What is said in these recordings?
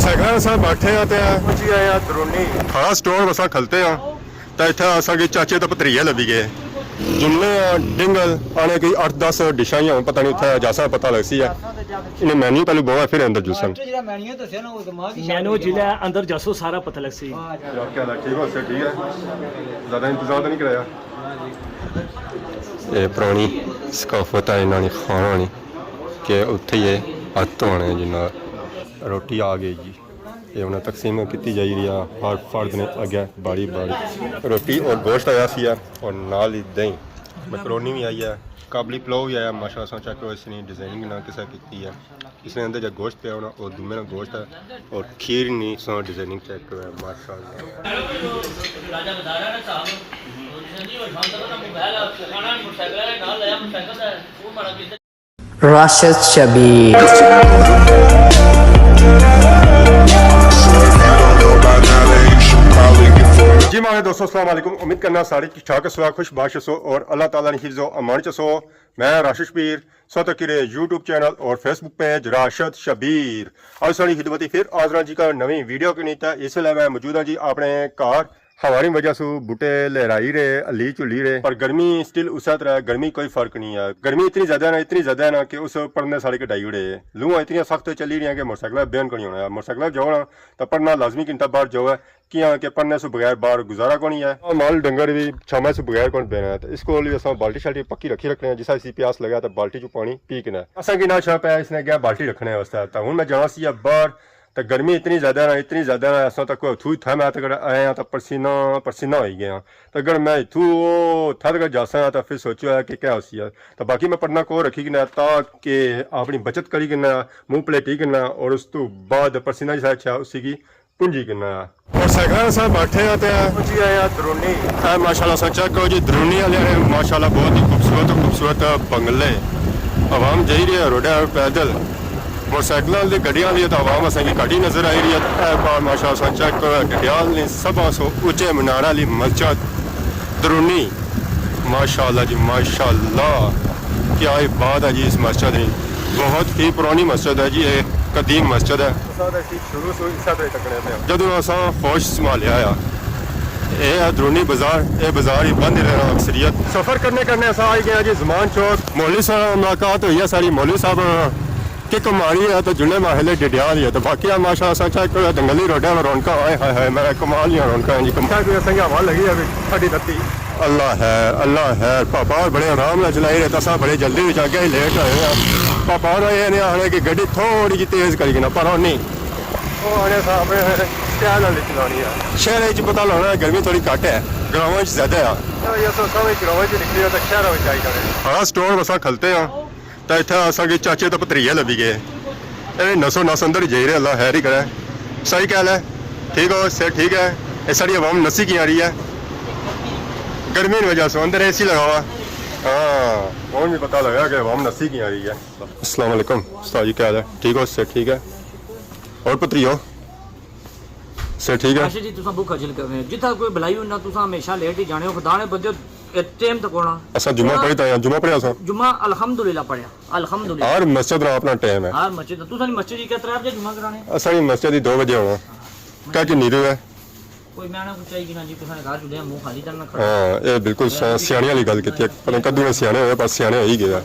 Motorcycle असां बैठे हैं तो पहुंची गए हैं दरूनी खास स्टोर असां खलते हैं तो इतना असांखे चाचे तो भतरीए लभी गए जुमले डिंगल आने की 8-10 डिशां ही पता नहीं उत्थे जासा पता लग सी है इन्हें मेन्यू पहले बोला फिर अंदर जुलसन मेनू जिला अंदर जसो सारा पता लग सी क्या ठीक हो ठीक है ज़्यादा इंतजार तो नहीं कराया ये पुरानी सकाफत है इन्होंने खाना नहीं कि उत्थे ही हथ धोने जिन्ना रोटी आ गई जी ये उन्हें तकसीम की जा रही है हर फर्द ने अगे बारी बारी रोटी और गोश्त आया सी है और नाल ही दही मैकरोनी भी आई है काबली पुलाव भी आया माशाल्लाह से चेक करो इसने डिजाइनिंग ना किसा की है इसने अंदर जो गोश्त पे होना और दुमे ना गोश्त है और खीर नहीं सो डिजाइनिंग चेक करो माशाल्लाह राशिद शबीर जी माने दोस्तों अस्सलाम वालेकुम उम्मीद करना सारी ठीक ठाक सो खुश बाश सो और अल्लाह ताला ने हिफ्ज़ो अमान सो मैं राशिद शबीर सोतकीरे यूट्यूब चैनल और फेसबुक पेज राशिद शबीर आज सारी खिदमती फिर आजरा जी का नवी वीडियो की नीता इसलिए मैं मौजूद हाँ जी अपने कार हमारी वजह से बूटे लहराई रहे अली चुली रहे पर गर्मी स्टिल उस तरह गर्मी कोई फर्क नहीं है गर्मी इतनी ज्यादा है ना कि उस पढ़ने सारे कटाई उड़े लूह इतनी सख्त चली रही है कि मोटरसाइकिल बयान करनी होना है मोटरसाइकिल जो ना तो पढ़ना लाजमी घंटा बाहर जो है कि पढ़ने से बगैर बाहर गुजारा को नहीं है माल डंगर भी छामा से बगैर कौन बहना है तो इसको अस बाल्टी शाल्टी पक्की रखी रखने हैं जिसा इसी प्यास लगा तो बाल्टी चो पानी पी के ना असा कि ना छा पाया इसने क्या बाल्टी रखने वास्ते तो हूँ मैं जाना सी बाहर तो गर्मी इतनी ज़्यादा ना असा तक थू था मैं तो आया तो पसीना हो गया तो अगर मैं इथू था तक जासा तो फिर सोचो है कि क्या उसी है तो बाकी मैं पढ़ना को रखी ना ताकि अपनी बचत करी करना मुँह प्लेटी करना और उस तो बाद पसीना जिसा अच्छा उसी की पूंजी करना मोटरसाइकिल असां बैठे हैं तो पहुंची गए हैं दरूनी माशाल्लाह असां चेक करो जी दरूनी वाले माशाल्लाह बहुत ही खूबसूरत बंगले आवाम जाई रही है रोडा पैदल मोटरसाइकिलों की गड्डियां की तो आवाम असेंगी घट ही नजर आई रही है माशाल्लाह चेक करो गड्डियाल ने सब ऊंचे मीनार वाली मस्जिद दरूनी माशाल्लाह जी माशाल्लाह क्या ही बात है जी इस मस्जिद की बहुत ही पुरानी मस्जिद है जी ये कदीम मस्जिद है शुरू से जदों असा होश संभालिया ये दरूनी बाजार ये बाजार ही बंद रहना अक्सरियत सफर करने असा आई गया जी जमान चौक मौलवी साहब मुलाकात हुई है सारी मौलवी साहब कि कमाली है तो जुड़े माहले डिडियाल ही है तो बाकी माशाल्लाह चेक करो दंगली रोडा में रौनका आए हाय मैं कमाल ही रौनका जी हवा लगी है साड़ी रत्ती अल्लाह है पापा बड़े आराम से चलाई रहे असा बड़े जल्दी भी जाके लेट आए हैं पापा ये नहीं आने की गड्डी थोड़ी जी तेज करी ना पर नहीं चलानी है शहर पता लगना गर्मी थोड़ी घट है ग्रामों ज्यादा है हाँ स्टोर असा खलते हैं तो इतना असा चाचे तो भतरीए लभी गए नसो नस अंदर ही जाई रहे अल्लाह हैर ही करे सही ख्याल है ठीक हो से ठीक है ये सारी आवाम नसी की आ रही है गर्मी की वजह से अंदर एसी लगा हुआ हाँ और भी पता लगा कि आवाम नसी की आ रही है अस्सलाम वालेकुम उस्ताद जी क्या हाल है ठीक हो से ठीक है और भतरीओ से ठीक है जी तुसा भूखा जिल कर रहे हैं जिथा कोई भलाई हो ना तुसा हमेशा लेट ही जाने हो खुदा ने बदे टाइम तक होना असा जुमा पढ़ी था जुमा पढ़िया सा जुमा अल्हम्दुलिल्लाह पढ़या अल्हम्दुलिल्लाह हर मस्जिद का अपना टाइम है हर मस्जिद तुसा नी मस्जिद के तरफ जुमा कराने असा मस्जिद 2 बजे होना क्या कि नीरू है कोई मैं ना कुछ चाहिए ना जी तुसा ने घर जुड़े मुंह खाली करना खड़ा हां ये बिल्कुल सियाणी वाली गल कीती पर कद्दू ने सियाणे होए पर सियाणे हो ही गया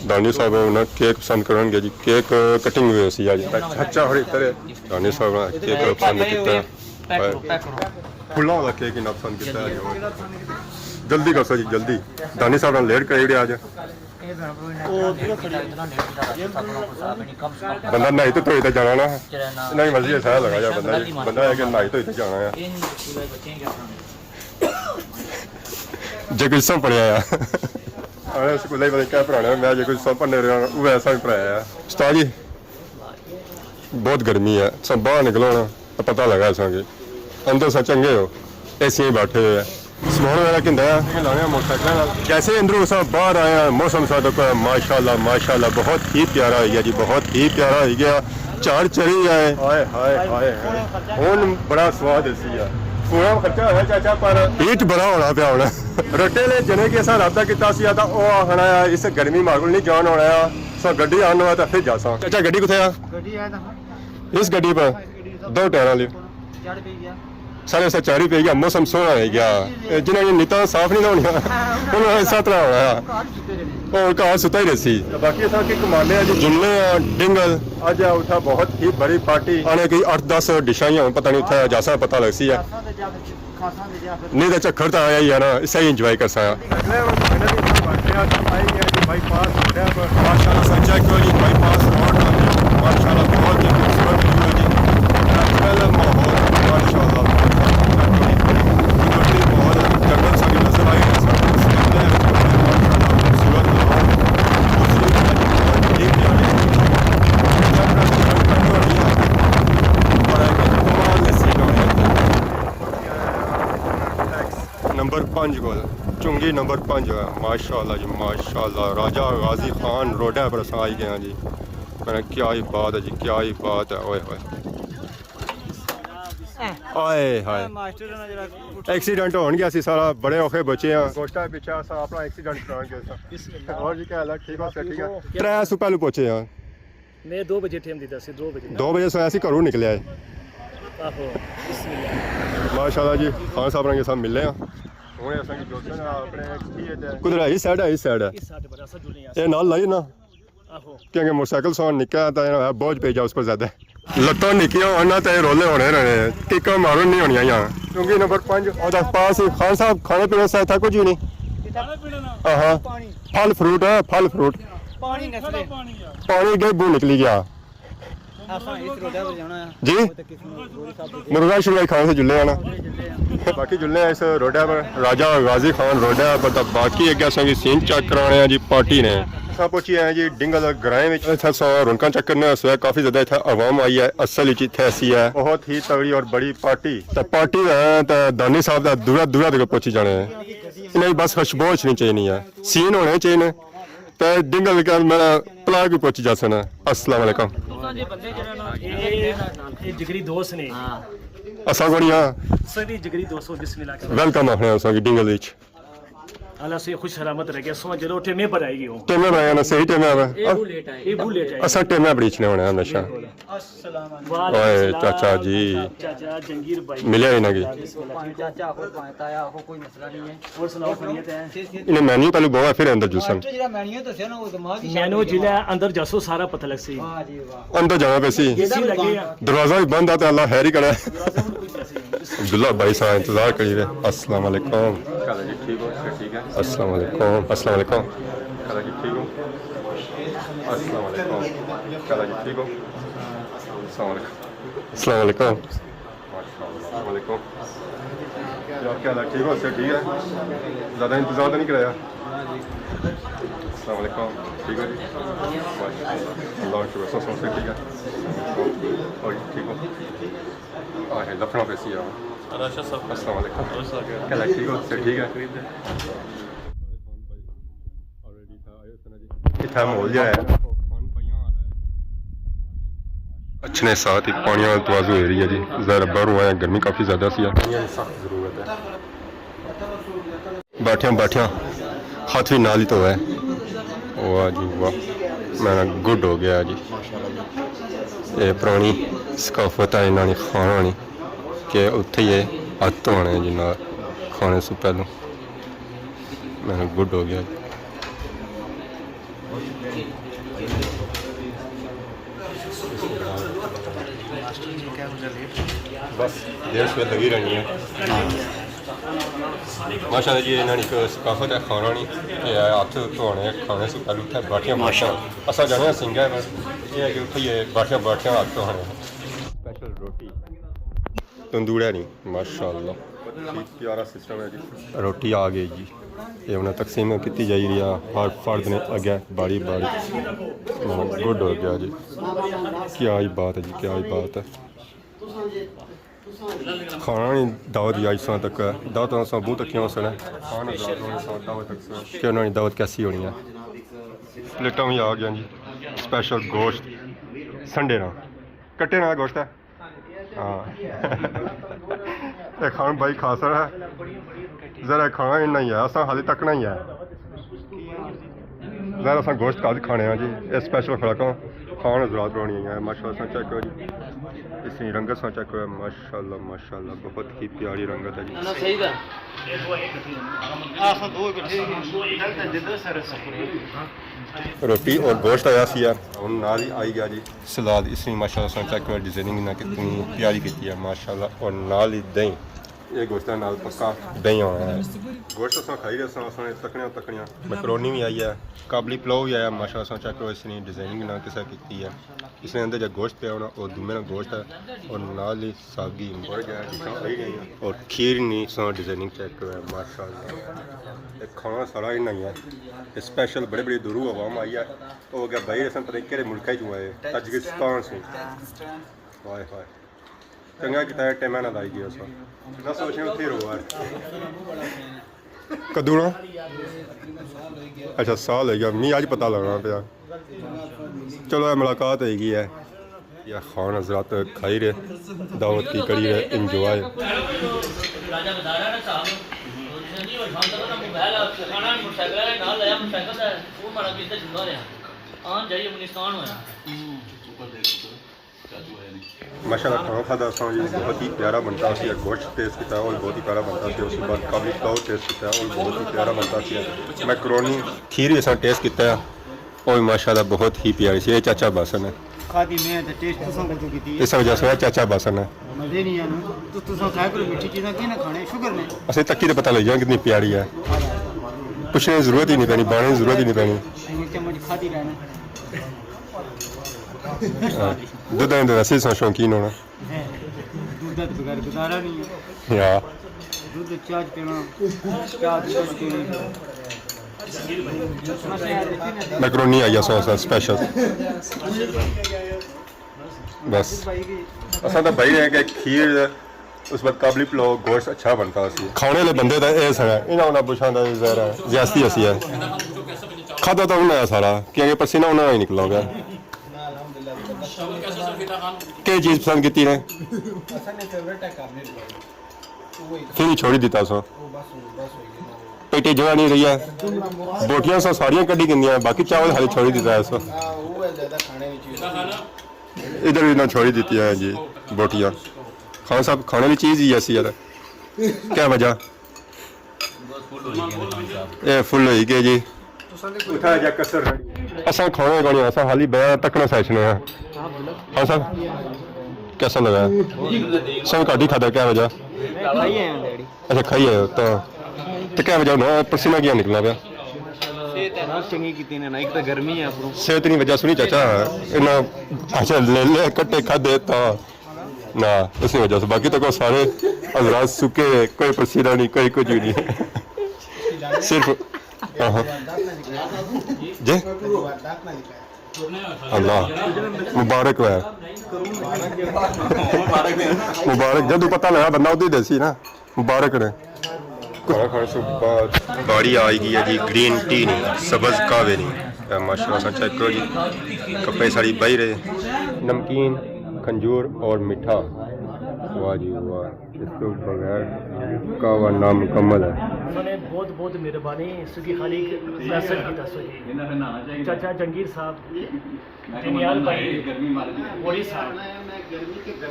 दानी साहब उन्हें केक पसंद करेंगे जी केक कटिंग हुई सी आज अच्छा हो तरह दानी साहब केक पसंद किया फुल्ला वाला केक ही ना पसंद किया जल्दी कर जी जल्दी दानी साहब ने लेट कर आज बंदा नहाई तो धोई तो जाना ना नहीं मर्जी है सारा लगा जा बंदा है कि नहाई धोई तो जाना है जे कुछ सौ पढ़िया स्कूल ही पता क्या पढ़ाने मैं जो कुछ सौ पढ़ने रहा वो ऐसा भी पढ़ाया है उस्ताद जी बहुत गर्मी है सब बाहर निकलो ना तो पता लगा असेंगे अंदर सा चंगे हो ऐसे ही बैठे हुए हैं समान वगैरह कि लाने मोटरसाइकिल जैसे अंदरों सब बाहर आया मौसम सा तो माशाल्लाह माशाल्लाह बहुत ही प्यारा हो गया जी बहुत ही प्यारा हो गया चार चढ़ी आए हाय हाय हाय हूँ बड़ा स्वाद इसी है पूरा खर्चा है चाचा पर हीट बड़ा होना पिया होना रोटे ले जने के असा रबता किया तो वह आखना इस गर्मी मागुल नहीं जान होना सो गड्डी आना तो फिर जासा चाचा गड्डी कुत्थे आ इस गड्डी पर 2 टायर वाली ਚੜ ਪਈ ਗਿਆ सारे ऐसा चारी पे गया मौसम सोहना है गया जिन्हें नीता साफ नहीं होनी उन्होंने ऐसा तरह होना ਘਰ ਸੁੱਤੇ ਰਹੇ ਨੇ और कहा सुता ही रही बाकी था कि कमाले आज जुमले डिंगल आज उठा बहुत ही बड़ी पार्टी आने की 8-10 डिशां पता नहीं उठा जैसा पता लग सी है ਖਾਸਾਂ ਤੇ ਜਾ ਫਿਰ ਖਾਸਾਂ ਤੇ ਜਾ ਫਿਰ नहीं तो चक्कर तो आया ही है ना इसे ही इंजॉय कर सका बाईपास चेक वाली बाईपास रोड माशाल्लाह बहुत ही खूबसूरत व्यू है जी पहला माहौल माशाल्लाह जंगल सा भी नजर आई खूबसूरत माहौल नंबर 5 गोल चुंगी नंबर 5 है माशाल्लाह जी माशाल्लाह राजा गाजी खान रोड पर अस आई गए हैं जी मैंने क्या ही बात है जी क्या ही बात है ओए होए आए हाय ਮਾਸਟਰ ਨਾਲ ਜਿਹੜਾ एक्सीडेंट हो गया सी सारा बड़े औखे बचे हैं गोश्ता पीछे असा अपना एक्सीडेंट करा गया और जी क्या हाल ठीक हो ठीक है 3 सौ पहले पहुंचे हैं ਮੈਂ 2 ਵਜੇ ਟਾਈਮ ਦਿੱਤਾ ਸੀ 2 ਵਜੇ 2 बजे सोया सी घरों निकले आए ਆਹੋ ਬਿਸਮਿਲ੍ਲਾ माशाल्लाह जी खान साहब के साथ मिले हैं हुणे असां की दोस्तन अपने की है कुदर है इस साइड है ਇਸ ਸਾਡੇ ਬੜਾ ਅਸਰ ਜੁੜੇ ਆ ये नाल लाई ना ਆਹੋ क्योंकि मोटरसाइकिल सो निका तो बोझ पे जा उस पर ज्यादा लत्तां निकियां होना तो रोले होने रहने टिक्का मारो नहीं होनी यहाँ क्योंकि नंबर 5 और पास ही खान साहब खाने पीने से था कुछ ही नहीं हाँ फल फ्रूट है फल फ्रूट ਪਾਣੀ ਨਸਲੇ पानी के बू निकली गया ਆਪਾਂ ਇਸ ਰੋਡਾ ਪਰ ਜਾਣਾ ਆ जी ਤੇ ਕਿਸ ਨੂੰ ਗੋਲੀ ਸਾਹਿਬ मुर्गा शुरू खाने से जुल्ले आना ਦੇ ਜਿੱਲੇ ਆ बाकी जुल्ले इस रोडा पर राजा गाजी खान रोडा पर तो बाकी अगे असें सीन चेक कराने जी पार्टी ने असां पहुंची आए जी डिंगल ग्राएं विच इत्थे सौ रुनकां चेक करने वास्ते काफी ज्यादा इत्थे आवाम आई है असल विच इत्थे ऐसी है बहुत ही तगड़ी और बड़ी पार्टी ते पार्टी है ते दानी साहब दा दूरा दूरा तक पहुंची जाने नहीं बस खुशबू नहीं चाहिए है सीन होने चाहिए ते डिंगल का मेरा प्लाग भी पहुंची जा सना अस्सलाम वालेकुम ਤੁਸਾਂ ਜੇ ਬੰਦੇ ਜਿਹੜੇ ਨਾ ਇਹ ਜਿਗਰੀ ਦੋਸਤ ਨੇ असां कोणिया ਸਾਡੀ ਜਿਗਰੀ ਦੋਸਤ ਬਿਸਮਿਲ੍ਲਾ ਕਰ वेलकम आखने असां की डिंगल विच अल्लाह से खुश सलामत रह गया सो जरो उठे में पर आएगी वो टेमे में आया ना सही टेमे में ਇਹ ਬੂ ਲੇਟ ਆਏ ये भूल जाए असां टेमे ब्रीच ने होना हमेशा ਅਸਲਾਮ ओए चाचा जी चाचा जंगीर भाई मिले ही ना की ਪਾਣੀ ਚਾਚਾ ਕੋਈ ਪਾਣੀ ਤਾਇਆ ਉਹ ਕੋਈ ਮਸਲਾ ਨਹੀਂ ਹੈ और सुनाओ खैरियत है इन्हें मेन्यू पहले बहुत फिर अंदर जुसन ਮਾਸਟਰ ਜਿਹੜਾ ਮੈਨੂ ਦੱਸਿਆ ਨਾ ਉਹ ਦਿਮਾਗ ਹੀ मैंने जिला अंदर जासो सारा पता लग सी ਵਾਹ ਜੀ ਵਾਹ अंदर जाना पे सी इसी लगे हैं दरवाजा भी बंद आता अल्लाह खैर ही करे अब्दुल्ला भाई साहब इंतजार करी रहे अस्सलाम वालेकुम ठीक हो ठीक है अस्सलाम वालेकुम अस्सलाम वालेकुम जी ठीक हो अस्सलाम वालेकुम जी ठीक हो अस्सलाम वालेकुम अस्सलाम वालेकुम अस्सलाम वालेकुम यार क्या हाल ठीक हो सर ठीक है ज़्यादा इंतजार तो नहीं कराया अस्सलाम वालेकुम ठीक हो जी माशाल्लाह अल्लाह का शुक्र सब ठीक है और ठीक हो है लखनऊ पे सी अस्सलाम वालेकुम क्या हाल ठीक हो सर ठीक है इतना माहौल जो है अच्छे ने साथ ही पानी वाला तवाज़ु हो रही है जी ज़रा बाहरों आया गर्मी काफ़ी ज़्यादा सी सख्त ज़रूरत है बैठिया बैठिया हाथ भी नाल ही तो है वाह जी वाह मैं गुड हो गया जी ये पुरानी सकाफत है इन्होंने खाना नहीं कि उत्थे ही हथ धोने जी ना खाने से पहलों मैं गुड हो गया जी बस देर से लगी रहनी है माशाल्लाह जी इन्होंने एक सकाफत है खाना नहीं कि हथ धोने खाने से पहले उत्थे बैठिया माशा असा जाने सिंगा है ये है कि उत्थे ये बैठिया बैठिया हथ धोने स्पेशल रोटी तंदूरा नहीं माशाल्लाह प्यारा सिस्टम है जी रोटी आ गई जी ये उन्हें तकसीम की जा रही है हर फर्द ने अगे बारी बारी गुड हो गया जी क्या ही बात है जी क्या ही बात है खाना नहीं दावत आई सा तक दावत सा बूह तक क्यों सुना खाना दावत तक कि उन्होंने दावत कैसी होनी है प्लेटा भी आ गया जी स्पेशल गोश्त संडे ना कट्टे ना गोश्त है हाँ ये खान भाई खासा है ज़रा खाना इन्ना ही है असा हाले तक नहीं है ज़रा असा गोश्त काद खाने जी ये स्पेशल खुराक खान हजरात रोनी है माशाल्लाह चेक करो जी इसकी रंगत सा चेक करो माशाल्लाह माशाल्लाह बहुत ही प्यारी रंगत है जी सही था रोटी और गोश्त आया सी है और नाल ही आई गया जी सलाद इसने माशाल्लाह सा चेक करो डिजाइनिंग ना कितनी प्यारी की है माशाल्लाह और नाल ही दही ये गोश्त नाल पक्का दही आया है गोश्त असा खाई रहे तकनियां तकनियां मैकरोनी भी आई है काबली पुलाव भी आया माशाल्लाह सा चेक करो इसने डिजाइनिंग ना किसा की है इसने अंदर जो गोश्त पे होना और दुमे ना गोश्त है और नाल ही सागी बढ़ गया डिशा आई गई और खीर नहीं सा डिजाइनिंग चेक करो है माशाल्लाह ये खाना सारा ही नहीं है स्पेशल बड़े बड़े दूरू आवाम आई है तो हो गया भाई असन पता केड़े मुल्क चो आए तजिकिस्तान से वाह वाह चंगा किता है टाइम ना आई गया सो ना सोचे उथे रो यार कदू ना अच्छा साल हो गया मी आज पता लगना पिया चलो मुलाकात होगी है या खान हजरात खाई रहे दावत की करी रहे इंजॉय राजा बता रहा ना साहब नहीं और शाम तक ना मोबाइल खाना मोटरसाइकिल है ना लाया मोटरसाइकिल है वो मारा किते जुड़ा रहा आन जाइए अफगानिस्तान होया माशाल्लाह खाना खादा असा जी बहुत ही प्यारा बनता सी गोश्त टेस्ट किया और बहुत ही प्यारा बनता सी उसके बाद काबली पुलाव टेस्ट किया और बहुत ही प्यारा बनता सी मैकरोनी खीर भी असा टेस्ट किया और माशाल्लाह बहुत ही प्यारी सी ये चाचा बासन है खादी में तो टेस्ट तुसा को कीती इस वजह से चाचा बासन है मजे नहीं आने तो तुसा खाए करो मीठी चीज़ें की ना खाने शुगर ने असं तक्की तो पता लग जाए कितनी प्यारी है पूछने की जरूरत ही नहीं पैनी बाने की जरूरत ही नहीं पैनी एक चम्मच खाती रहना दूध के वैसे ही शौकीन होना दूध के बगैर गुजारा नहीं है या दूध चाय पीना चाय पीनी मैकरोनी आई सॉस स्पेशल बस असा तो भाई रहे कि खीर उस बाद काबली पुलाव गोश्त अच्छा बनता सी खाने वाले बंदे तो ये सर इन्होंने पुछा जरा ज्यादती असी है खादा तो उन्हें सारा क्योंकि पसीना उन्हें ही निकला गया क्या चीज़ पसंद की ने फिर छोड़ी दिता सो पेटे जगह नहीं रही है बोटियां सो सारियां कड़ी गिंदियां बाकी चावल खाली छोड़ी दिता है सो इधर भी ना छोड़ी दी है जी बोटियां खान साहब खाने की चीज़ ही ऐसी यार क्या वजह ये फुल हो गए जी असा खाने का नहीं असा हाली बया तकना सैशन है हाँ साहब कैसा लगा सब घट ही खाता क्या वजह अच्छा खाई है तो क्या वजह ना पसीना क्या निकलना पाया सेहत नहीं वजह सुनी चाचा इन्ना अच्छा ले ले कट्टे खादे तो ना उसी वजह से बाकी तो को सारे हजरात सूखे कोई पसीना नहीं कोई कुछ भी नहीं सिर्फ हाँ जी अल्लाह मुबारक है मुबारक जब पता लगा बंदा उधर देसी ना मुबारक ने बाड़ी आएगी है जी ग्रीन टी नहीं सब्ज कावे नहीं माशाल्लाह से चेक करो जी कपड़े साड़ी बही रहे नमकीन खंजूर और मीठा वाह जी वाह इसको बगैर कावा नामुकम्मल है उन्होंने बहुत बहुत मेहरबानी सुखी खाली फैसल की तस्वीर चाचा जंगीर साहब दनियाल भाई बोरी साहब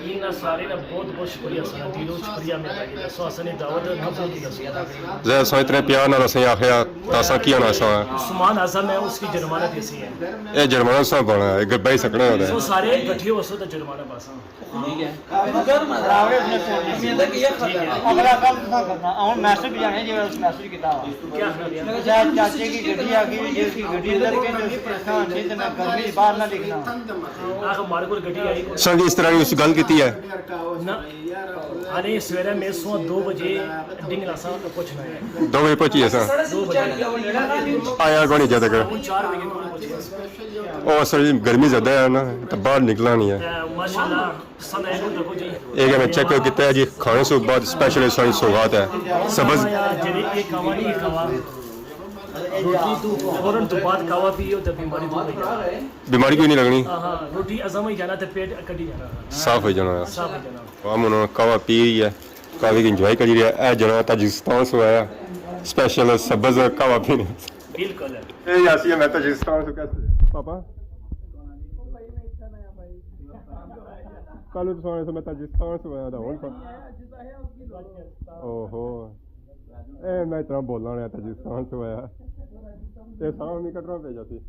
इन सारे ना बहुत बहुत शुक्रिया सर दिलों शुक्रिया मेरा सो असने दावत कबूल की तस्वीर जै सो इतने प्यार नाल असें आखिया तासा की होना सा उस्मान आजम है उसकी जुर्माना कैसी है ये जुर्माना सा बना है गब्बा ही सकना होता है सो सारे इकट्ठे हो सो तो जुर्माना पासा ठीक है अगला काम तुसा करना और मैसेज भी जाने जो उस मैसेज किता क्या चाचे की गड्डी आ गई जे उसकी गड्डी अंदर के नहीं परेशान नहीं तो मैं गर्मी बाहर ना लिखना आख हमारे को गड्डी आई सर जी इस तरह की उस गल की है ना अरे सवेरे मैं सो 2 बजे डिंगला सा तो कुछ नहीं 2 बजे पहुंची है सर 2 बजे आया कौन नहीं ज्यादा कर 4 बजे को पहुंचे और सर जी गर्मी ज्यादा है ना तो बाहर निकला नहीं है माशाल्लाह समय को देखो जी एक मैं चेक किया है जी खाने से बाद स्पेशल सारी सौगात है सब्ज जेडी एक कावा नहीं कावा रोटी तो फौरन तो बाद कावा पियो तो बीमारी दूर हो जाए बीमारी क्यों नहीं लगनी हां रोटी अजम ही जाना तो पेट कटी जाना साफ हो जाना साफ हो जाना हम उन्होंने कावा पी रही है कावे की इंजॉय करी रही है ए जना ताजिकिस्तान से आया स्पेशल सब्ज कावा पीने बिल्कुल ए यासी मैं ताजिकिस्तान से कैसे पापा ਕੱਲ ਨੂੰ ਸੁਣਾਇਆ ਸੀ ਮੈਂ ਤਾਜਿਸਤਾਨ ਸੁਣਾਇਆ ਦਾ ਹੁਣ ਓਹੋ ਇਹ ਮੈਂ ਇਤਨਾ ਬੋਲਣਾ ਰਿਹਾ ਤਾਜਿਸਤਾਨ ਸੁਣਾਇਆ ਤੇ ਸਾਹ ਨਹੀਂ ਕੱਢਣਾ ਪੈ ਜਾਂਦੀ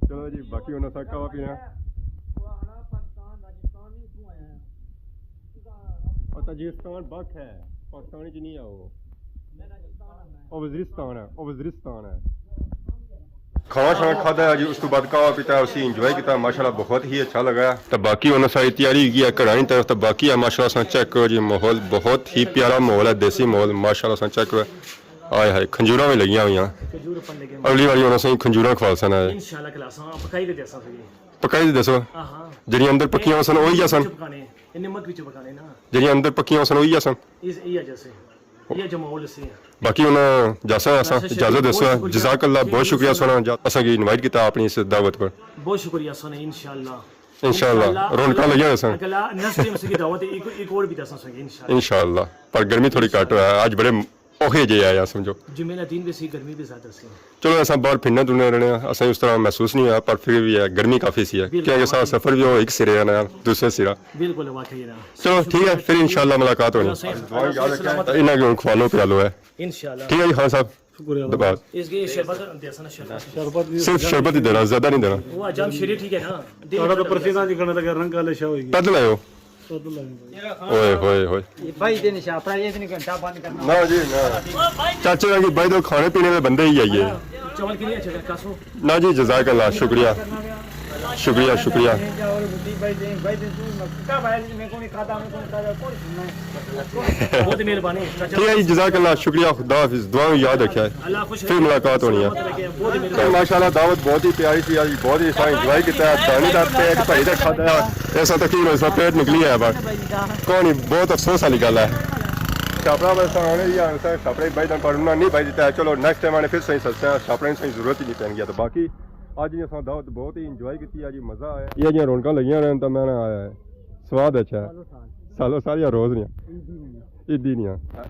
ਚਲੋ ਜੀ ਬਾਕੀ ਉਹਨਾਂ ਸਾ ਕਾਵਾ ਪੀਣਾ और ताजिकिस्तान बक है पाकिस्तान च नहीं है वो वज़ीरिस्तान है वो वज़ीरिस्तान है खाना शाना खादा है जी उस तो बाद कावा पीता है उसी इंजॉय किया माशाल्लाह बहुत ही अच्छा लगा तो बाकी उन्होंने सारी तैयारी की है घरानी तरफ तो बाकी है माशाल्लाह सा चेक करो जी माहौल बहुत ही प्यारा माहौल है देसी माहौल माशाल्लाह सा चेक करो आए हाय खंजूरा भी लगी हुई अगली बारी उन्होंने सही खंजूरा खवा सन है इंशाल्लाह क्लासां पकाई दे देसा सही पकाई दी दसो हां ਜਿਹੜੀ ਅੰਦਰ ਪੱਕੀਆਂ ਸਨ ਉਹੀ ਆ ਸਨ पकाने नमक ਵਿੱਚ ਪਕਾਣੇ ਨਾ ਜਿਹੜੀਆਂ ਅੰਦਰ ਪੱਕੀਆਂ ਸਨ ਉਹੀ ਆ ਸਨ ਇਹ ਆ ਜੈਸੇ ਇਹ ਜਮਾਉਲ ਸੀ ਬਾਕੀ ਉਹਨਾਂ ਜੈਸਾ ਅਸਾਂ ਇਜਾਜ਼ਤ ਦੱਸੋ ਜਜ਼ਾਕੱਲਾ ਬਹੁਤ ਸ਼ੁਕਰੀਆ ਸੋਨਾ ਅਸਾਂ ਕੀ ਇਨਵਾਈਟ ਕੀਤਾ ਆਪਣੀ ਇਸ ਦਾਵਤ ਪਰ ਬਹੁਤ ਸ਼ੁਕਰੀਆ ਸੋਨਾ इंशाल्लाह इंशाल्लाह रौनक लगी हुई सन अगला नेक्स्ट टाइम से दावत एक और भी दसा सके इंशाल्लाह इंशाल्लाह पर गर्मी थोड़ी घट है आज बड़े औखे जे आया समझो जुमे का दिन भी सी गर्मी भी ज्यादा सी चलो ऐसा बाहर फिरना दुनिया रहने असा उस तरह महसूस नहीं हुआ पर फिर भी है गर्मी काफी सी है क्योंकि सारा सफर भी हो एक सिरे है ना दूसरे सिरा बिल्कुल वाकई ना चलो ठीक है फिर इंशाल्लाह मुलाकात होनी इन्हें क्यों खवालो पियालो है इंशाल्लाह ठीक है जी खान साहब शुक्रिया इसके शरबत देना शरबत सिर्फ शरबत ही देना ज्यादा नहीं देना वो अजाम शरीर ठीक है ना थोड़ा तो परसीना निकलने लगा रंग काले शा होगी पैदल आयो ओए होए होए ये भाई दे निशा अपना ये नहीं घंटा बंद करना ना जी ना चाचे की भाई तो खाने पीने के बंदे ही आइए चावल के लिए अच्छा कासो ना जी जज़ाकल्लाह शुक्रिया शुक्रिया शुक्रिया बहुत मेहरबानी ठीक है जी जज़ाकल्लाह शुक्रिया खुदा हाफिज़ दुआ में याद रखा है अल्लाह खुश फिर मुलाकात होनी है तो माशाल्लाह दावत बहुत ही प्यारी थी आज बहुत ही अच्छा इंजॉय किया है दानी का पेट भाई का खादा है ऐसा तकरीबन ऐसा पेट निकली है बस कौन ही बहुत अफसोस वाली गल है छापड़ा बस आने ही आने से छापड़े भाई तन पर उन्होंने नहीं भाई दिता है चलो नेक्स्ट टाइम आने फिर सही सस्ते हैं छापड़े सही जरूरत ही नहीं पैन गया तो बाकी आज ये असां दावत बहुत ही इंजॉय की आज मज़ा आया ये जो रौनक लगियां रहन तो मैंने आया है स्वाद अच्छा है सालों साल या रोज़ नहीं ईदी नहीं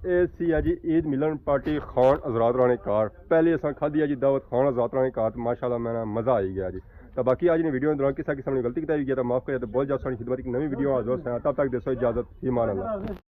ये सी है जी ईद मिलन पार्टी खान हज़रात रानी कार पहले असां खाधी है जी दावत खान हज़रात रानी कार तो माशाल्लाह मैंने मज़ा आई गया जी तो बाकी आज ने वीडियो दौरान किसी किस्म ने गलती की गया तो माफ़ करिए तो बहुत ज़्यादा खिदमत की नवी वीडियो हाज़िर हैं तब तक देसो इजाज़त ईमान अल्लाह।